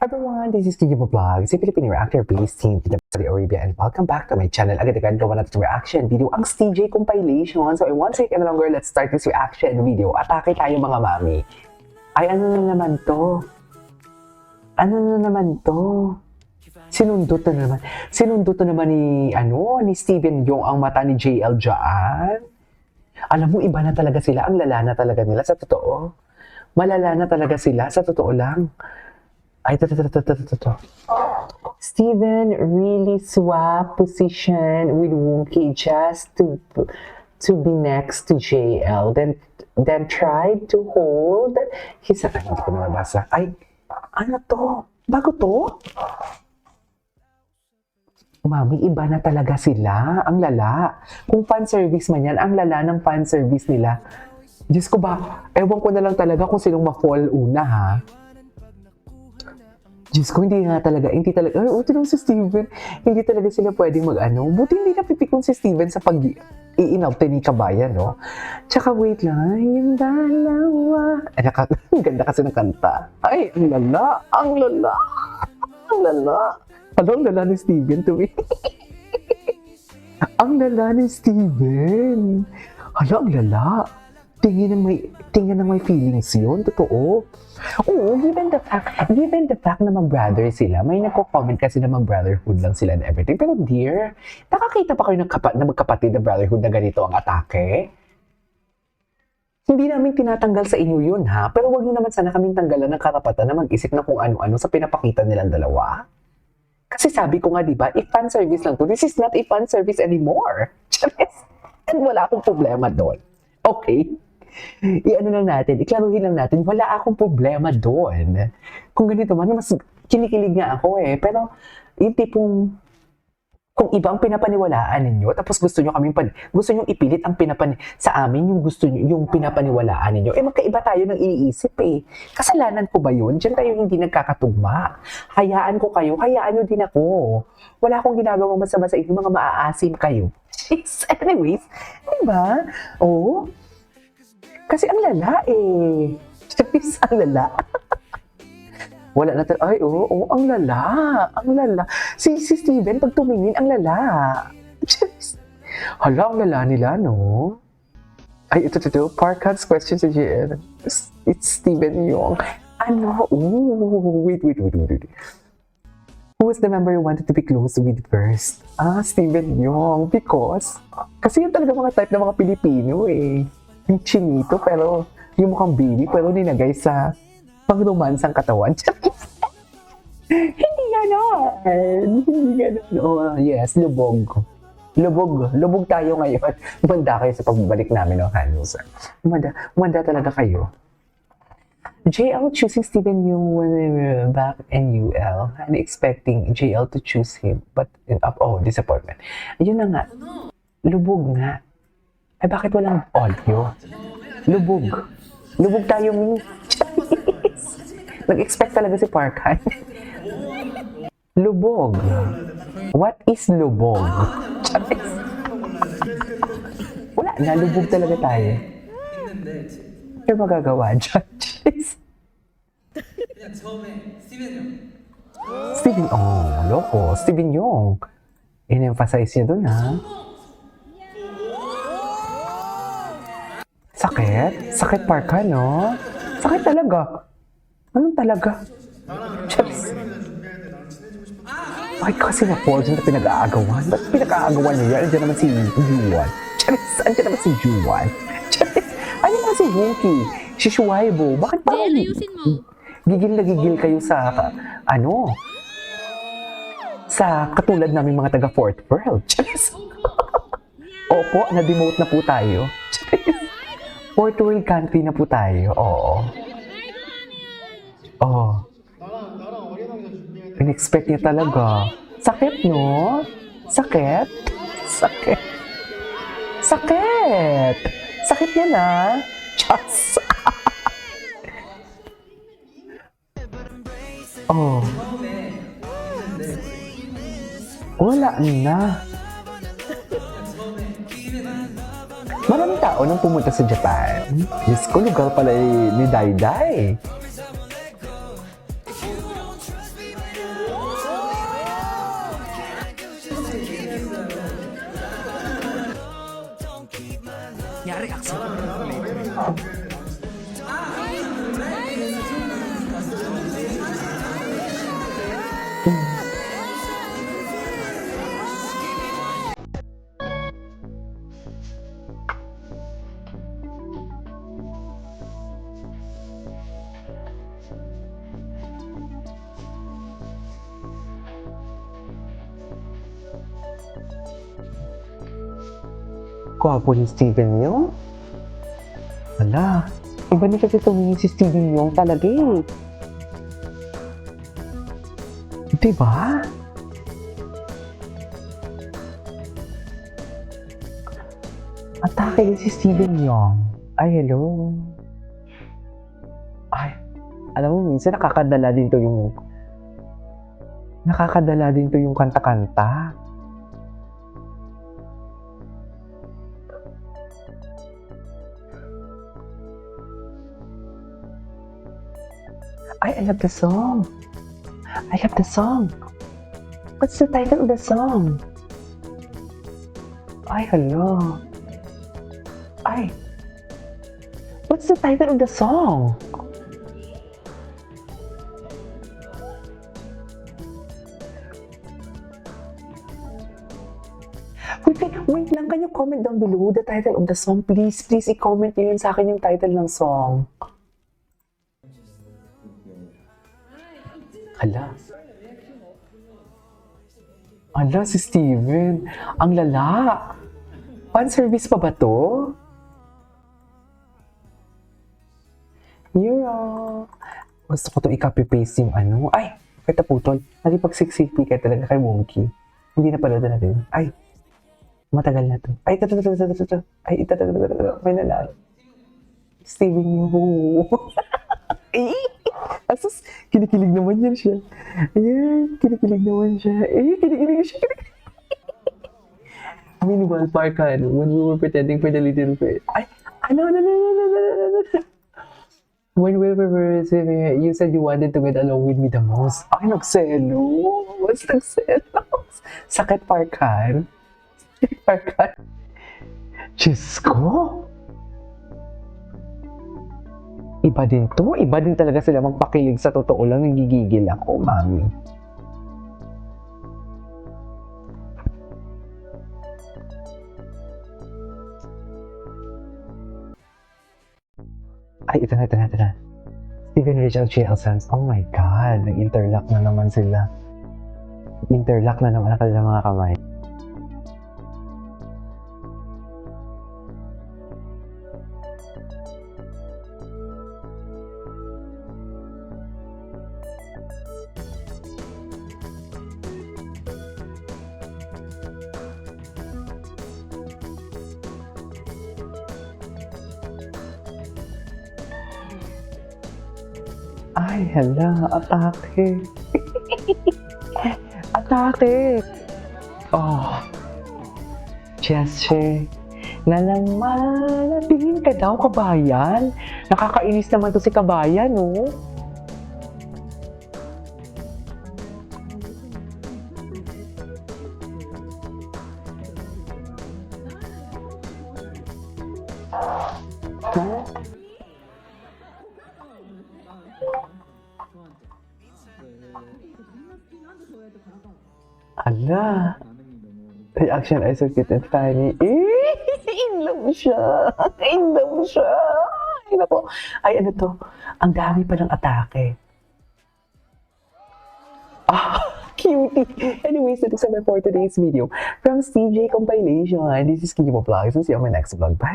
Everyone, this is Kiki Vlog, si Filipino reactor based team in Saudi Arabia, and welcome back to my channel. Agad-agad gawa natin reaction video ang CJ compilation. So in one second longer, let's start this reaction video. Atake tayo mga mami. Ay, ano na naman to? Ano na naman to? Sinundot na naman ni Steven yung ang mata ni JL dyan. Alam mo, iba na talaga sila. Ang lala na talaga nila, sa totoo. Malala na talaga sila, sa totoo lang. Ay, to. Steven really swap position with Wonky just to be next to JL. Then tried to hold his... Ay, hindi ko na mabasa. Ay, ano to? Bago to? Mami, iba na talaga sila. Ang lala. Kung fan service man yan, ang lala ng fan service nila. Diyos ko ba, ewan ko na lang talaga kung sinong ma-fall una, ha? Diyos ko, hindi talaga, ay, tinong si Steven, hindi talaga sila pwedeng mag-ano. Buti hindi napipikon si Steven sa pag-iinawte ni Kabayan, no? Tsaka, wait lang, yung dalawa. Ay, ang ganda kasi ng kanta. Ay, ang lala. Ano, ang lala ni Steven to me? Ang lala ni Steven. Hala, ang lala. Tingin ng may feelings yun, totoo. Oo, given the fact na mag-brother sila, may nagko-comment kasi na mag-brotherhood lang sila and everything. Pero dear, nakakita pa kayo na magkapatid na brotherhood na ganito ang atake? Hindi namin tinatanggal sa inyo yun, ha? Pero wag niyo naman sana kaming tanggalan ng karapatan na mag-isip na kung ano-ano sa pinapakita nilang dalawa. Kasi sabi ko nga, di ba, if fan service lang to, this is not a fan service anymore. And wala akong problema doon. Okay? I-ano lang natin, iklaruhin lang natin, wala akong problema doon. Kung ganito man, mas kinikilig nga ako eh. Pero, yung tipong, kung iba ang pinapaniwalaan ninyo, tapos gusto nyo ipilit ang sa amin, yung pinapaniwalaan ninyo, magkaiba tayo ng iniisip eh. Kasalanan ko ba yun? Diyan tayo hindi nagkakatugma. Hayaan ko kayo, hayaan nyo din ako. Wala akong ginagawang masama sa inyo, mga maaasim kayo. Anyways, diba? Oh, kasi ang lala eh. Charis, ang lala. Wala na ay, ang lala. Si Steven, pag tumingin, ang lala. Charis. Hala, ang lala nila, no? Ay, ito. Parkat's question sa GL. It's Steven Yong. Ano? Wait. Who was the member you wanted to be close with first? Steven Yong. Because, kasi yun talaga mga type ng mga Pilipino eh. Yung chinito, pero yung mukhang baby, pero ninagay sa pang-romansang katawan. Hindi ganon. Oh, yes, lubog. Lubog tayo ngayon. Umanda kayo sa pagbabalik namin ng Hanusa. Umanda talaga kayo. JL choosing Steven yung back in UL and expecting JL to choose him, but disappointment. Yun na nga. Lubog nga. Ay, bakit walang audio? Lubog tayo, mi. Nag-expect talaga si Parkan. Lubog. What is lubog? Wala na, lubog talaga tayo. Ano magagawa dyan? Steven, loko. Steven Yong. In-emphasize niya dun, ha? Sakit Parka, no? Sakit talaga. Anong talaga? Charis. Bakit kasi na-fall dyan na pinag-aagawan? Ba't pinag-aagawan niya yan? Andiyan naman si Juwan. Charis, andiyan naman si Juwan. Charis, ano naman si Wonky? Si Shuaibo. Bakit parang gigil na gigil kayo sa, sa katulad namin mga taga Fourth World? Charis. Opo, na-demote na po tayo. Charis. Fourth world country na po tayo. Oo. In-expect niya talaga. Sakit, no? Sakit niya na. Just. Wala na. Maraming tao nang pumunta sa Japan. Diyos ko, lugar pala ni Dayday. Gwapo ni Steven Yeun. Wala. Iba na kasi tumingin si Steven Yeun talaga eh. Diba? Atake din si Steven Yeun. Ay, hello. Ay, alam mo, minsan nakakadala din to yung kanta-kanta. I love the song. I love the song. What's the title of the song? Ay, hello. Ay. What's the title of the song? Wait lang, can you comment down below the title of the song? Please, i-comment nyo yun sa akin yung title ng song. Hala. Hala, si Steven. Ang lala. Fan service pa ba to? Yura. Gusto ko to i-copy-paste yung ano. Ay, kita putol. Nalipag-siksipi ka talaga kay Wonky. Hindi na pala natin. Ay, matagal na to. Ay, ito. Ay, ito. May nalala. Steven yung asus, kinikilig naman yan siya. Ayan, kinikilig naman siya. Kinikilig siya. Meanwhile, Parkan, when we were pretending for the little bit. Ay, no. When we were saying, you said you wanted to get along with me the most. Ay, nagselos. Sakit, Parkan. Diyos ko. Iba din to. Iba din talaga sila magpakilig sa totoo lang. Nagigigil ako, mami. Ay, ito na. Steven Richard Chelsons. Oh my God. Nag-interlock na naman sila. Interlock na naman ang kanilang mga kamay. Ay, hala, atake. Atake. Oh. Jesse. Tingin ka daw, kabayan. Nakakainis naman to si kabayan, no? Ala. Reaction ay so cute and funny. In love siya. Ay, nako. Ay, ano to? Ang dami pa ng atake. Cutie. Anyways, ito sa for today's video from CJ Compilation. This is Kibo Vlogs. See you on my next vlog. Bye.